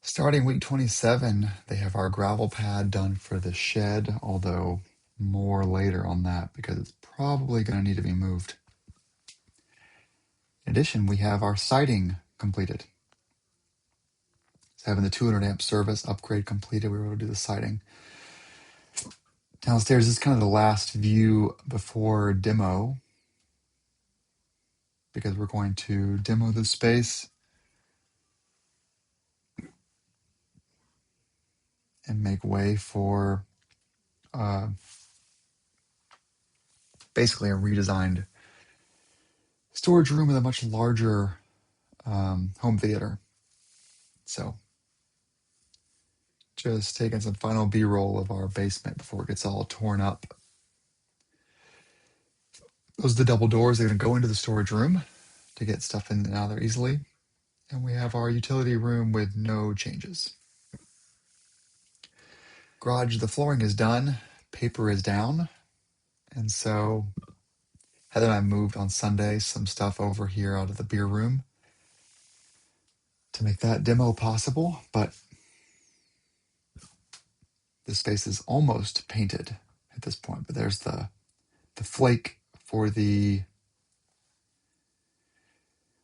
Starting week 27, they have our gravel pad done for the shed, although more later on that because it's probably going to need to be moved. In addition, we have our siding completed. So having the 200 amp service upgrade completed, we were able to do the siding. Downstairs is kind of the last view before demo because we're going to demo the space and make way for basically a redesigned storage room with a much larger home theater. So just taking some final B-roll of our basement before it gets all torn up. Those are the double doors. They're going to go into the storage room to get stuff in and out there easily. And we have our utility room with no changes. Garage, the flooring is done. Paper is down. And so Heather and I moved on Sunday some stuff over here out of the beer room to make that demo possible. But the space is almost painted at this point. But there's the flake for the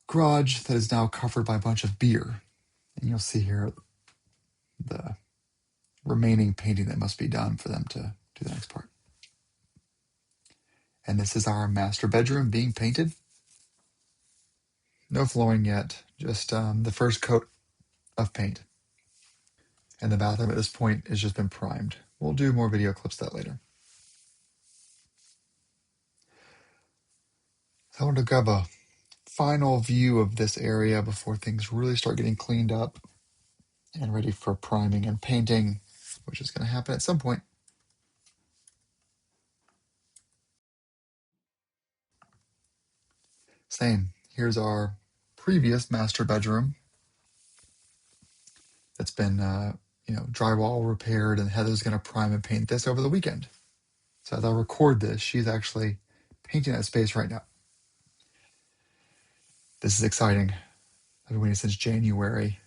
garage that is now covered by a bunch of beer. And you'll see here the remaining painting that must be done for them to do the next part. And this is our master bedroom being painted. No flooring yet, just the first coat of paint. And the bathroom at this point has just been primed. We'll do more video clips of that later. So I wanted to grab a final view of this area before things really start getting cleaned up and ready for priming and painting, which is going to happen at some point. Same. Here's our previous master bedroom that's been, drywall repaired, and Heather's going to prime and paint this over the weekend. So as I record this, she's actually painting that space right now. This is exciting. I've been waiting since January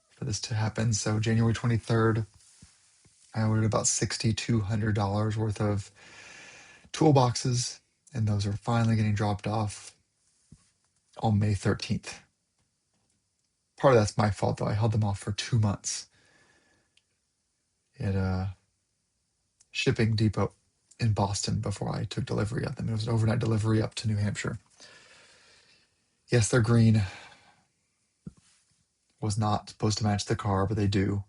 for this to happen. So January 23rd, I ordered about $6,200 worth of toolboxes, and those are finally getting dropped off on May 13th. Part of that's my fault, though. I held them off for 2 months at a shipping depot in Boston before I took delivery of them. It was an overnight delivery up to New Hampshire. Yes, they're green. Was not supposed to match the car, but they do.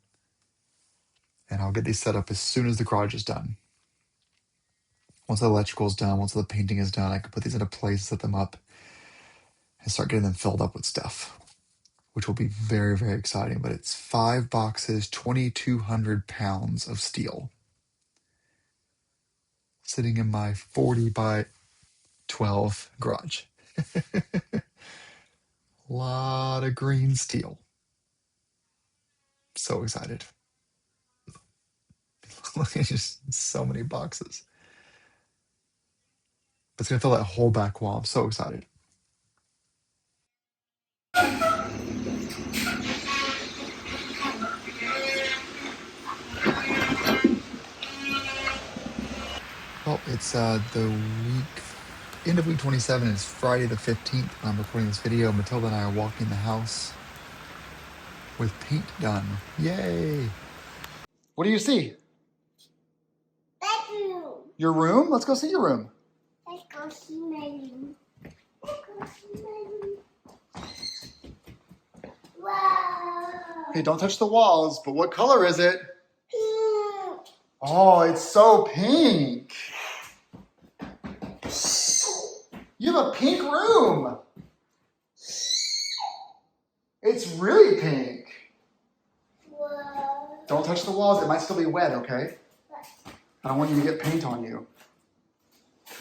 And I'll get these set up as soon as the garage is done. Once the electrical is done, once the painting is done, I can put these into place, set them up, and start getting them filled up with stuff, which will be very, very exciting. But it's 5 boxes, 2,200 pounds of steel sitting in my 40 by 12 garage. A lot of green steel. So excited. Look at just so many boxes. It's going to fill that whole back wall. I'm so excited. Well, it's the end of week 27 is Friday the 15th when I'm recording this video. Matilda and I are walking the house with paint done. Yay! What do you see? Bedroom. Your room? Let's go see your room. Let's go see my room. Let's go see my room. Wow. Hey, don't touch the walls, but what color is it? Pink. Oh, it's so pink. You have a pink room. It's really pink. Wow. Don't touch the walls. It might still be wet, okay? I don't want you to get paint on you.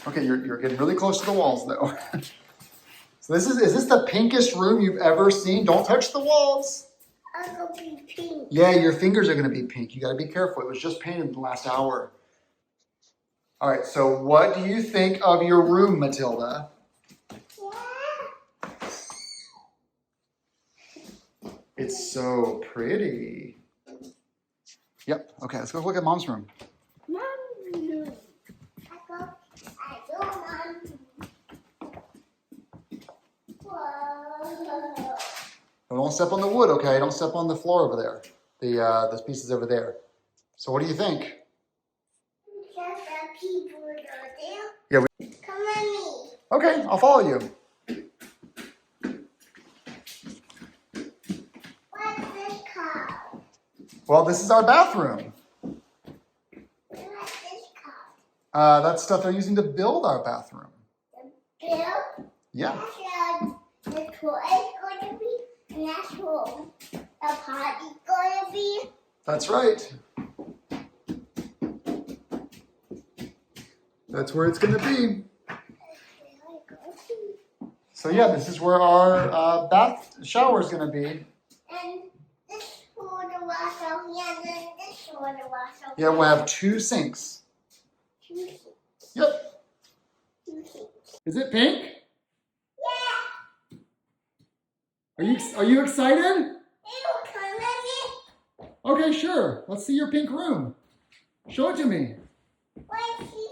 Okay, you're getting really close to the walls, though. So is this the pinkest room you've ever seen? Don't touch the walls. I'm gonna be pink. Yeah, your fingers are going to be pink. You got to be careful. It was just painted in the last hour. All right, so what do you think of your room, Matilda? Yeah. It's so pretty. Yep. Okay, let's go look at Mom's room. Mom's room. I go, Mom's room. Whoa. Don't step on the wood, okay? Don't step on the floor over there. Those pieces over there. So what do you think? Just the people over there. Yeah. Come on me. Okay, I'll follow you. What's this called? Well, this is our bathroom. What's this called? That's stuff they're using to build our bathroom. The bill? Yeah. That's the toy going to be, and that's where the party's going to be. That's right. That's where it's going to be. So yeah, this is where our bath shower is going to be. And this for the wash out here, and then this for the wash out Yeah, we'll have 2 sinks. here. Yep. Is it pink? Yeah. Are you excited? It'll come at me. Okay, sure. Let's see your pink room. Show it to me. Why is he?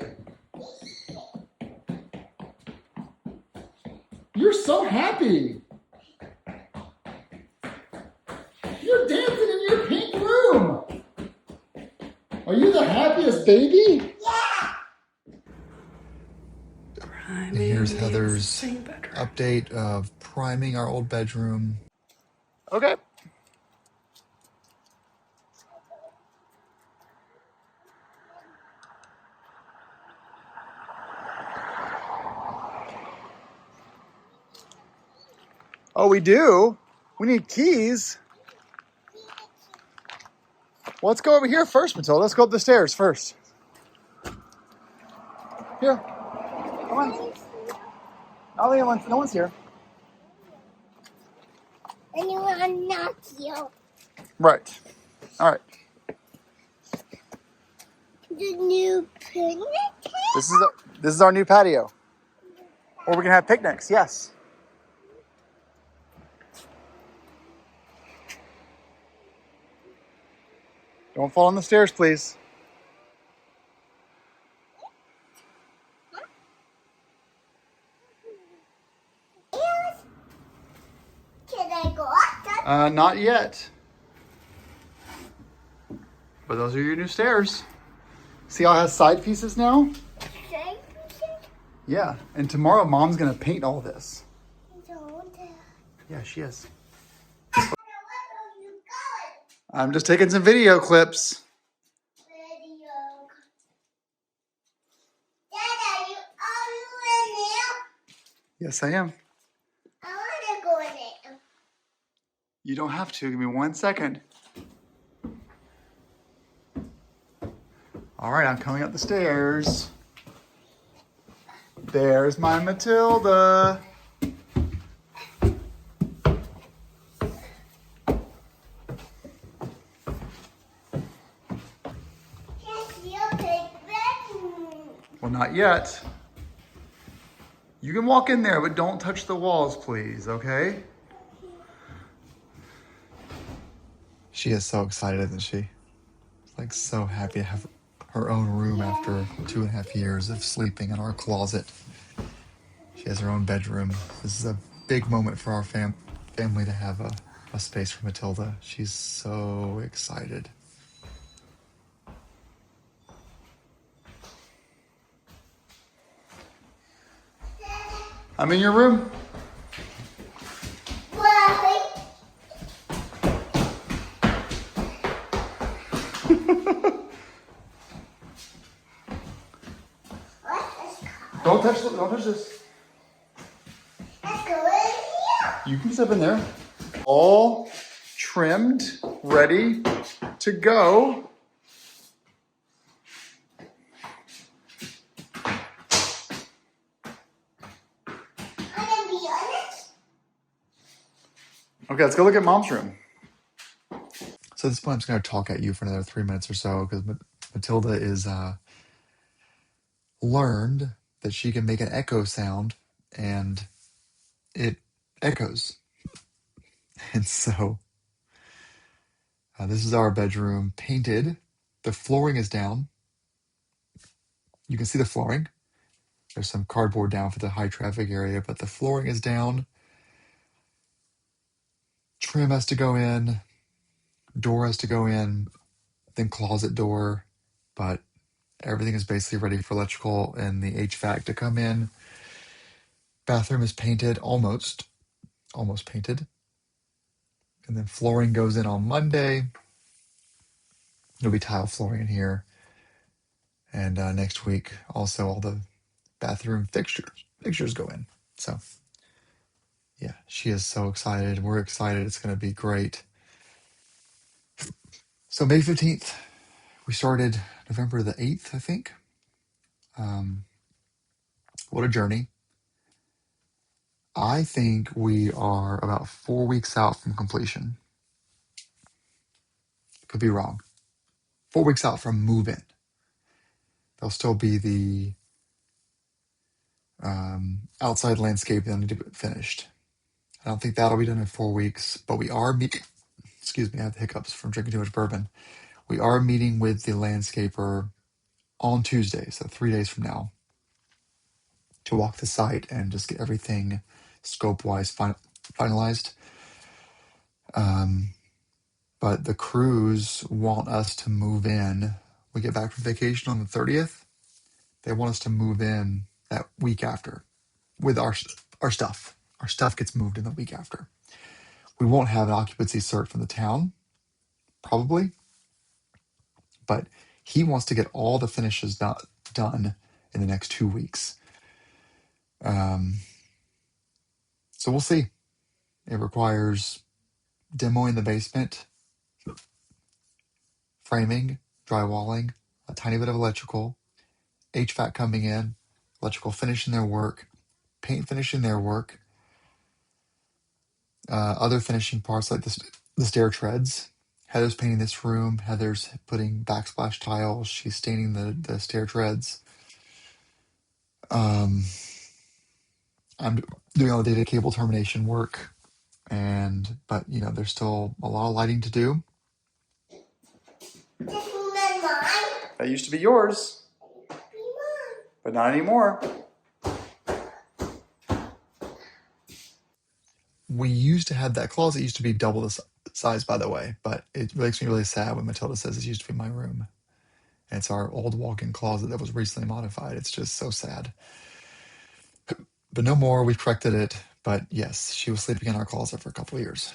You're so happy. You're dancing in your pink room. Are you the happiest baby? Yeah. And here's Heather's update of priming our old bedroom. Okay. Oh, we do? We need keys. Well, let's go over here first, Matilda. Let's go up the stairs first. Here. Come on. No one's here. Anyone not you? Right. All right. The new picnic table? This is our new patio. Or we can have picnics, yes. Don't fall on the stairs, please. Can I go up? Not yet. But those are your new stairs. See how it has side pieces now? Yeah. And tomorrow, Mom's going to paint all this. Yeah, she is. Where are you going? I'm just taking some video clips. Video. Dad, are you in there? Yes, I am. I want to go in there. You don't have to. Give me 1 second. All right, I'm coming up the stairs. There's my Matilda. Here's your big bedroom. Well, not yet. You can walk in there, but don't touch the walls, please, okay? She is so excited, isn't she? Like, so happy to have her own room after 2.5 years of sleeping in our closet. She has her own bedroom. This is a big moment for our family to have a space for Matilda. She's so excited. I'm in your room. Why? What's this called? Don't touch this. Let's go in here. You can step in there. All trimmed, ready to go. I'm gonna be honest. Okay, let's go look at Mom's room. So at this point, I'm just going to talk at you for another 3 minutes or so because Matilda is learned that she can make an echo sound and it echoes. And so This is our bedroom, painted. The flooring is down. You can see the flooring. There's some cardboard down for the high traffic area, but the flooring is down. Trim has to go in. Door has to go in. Then closet door. But everything is basically ready for electrical and the HVAC to come in. Bathroom is painted, almost painted. And then flooring goes in on Monday. There'll be tile flooring in here. And next week, also all the bathroom fixtures go in. So yeah, she is so excited. We're excited. It's going to be great. So May 15th, we started November the 8th, I think. What a journey. I think we are about 4 weeks out from completion. Could be wrong. 4 weeks out from move-in. There'll still be the outside landscape that need to be finished. I don't think that'll be done in 4 weeks, but we are meeting. Excuse me, I have the hiccups from drinking too much bourbon. We are meeting with the landscaper on Tuesday, so 3 days from now, to walk the site and just get everything scope-wise finalized. But the crews want us to move in. We get back from vacation on the 30th. They want us to move in that week after with our stuff. Our stuff gets moved in the week after. We won't have an occupancy cert from the town, probably, but he wants to get all the finishes done in the next 2 weeks. So we'll see. It requires demoing the basement, framing, drywalling, a tiny bit of electrical, HVAC coming in, electrical finishing their work, paint finishing their work, other finishing parts like the stair treads. Heather's painting this room. Heather's putting backsplash tiles. She's staining the stair treads. I'm doing all the data cable termination work, but there's still a lot of lighting to do. That used to be yours, but not anymore. We used to have that closet used to be double the size, by the way, but it makes me really sad when Matilda says it used to be my room. And it's our old walk-in closet that was recently modified. It's just so sad. But no more. We've corrected it. But yes, she was sleeping in our closet for a couple of years.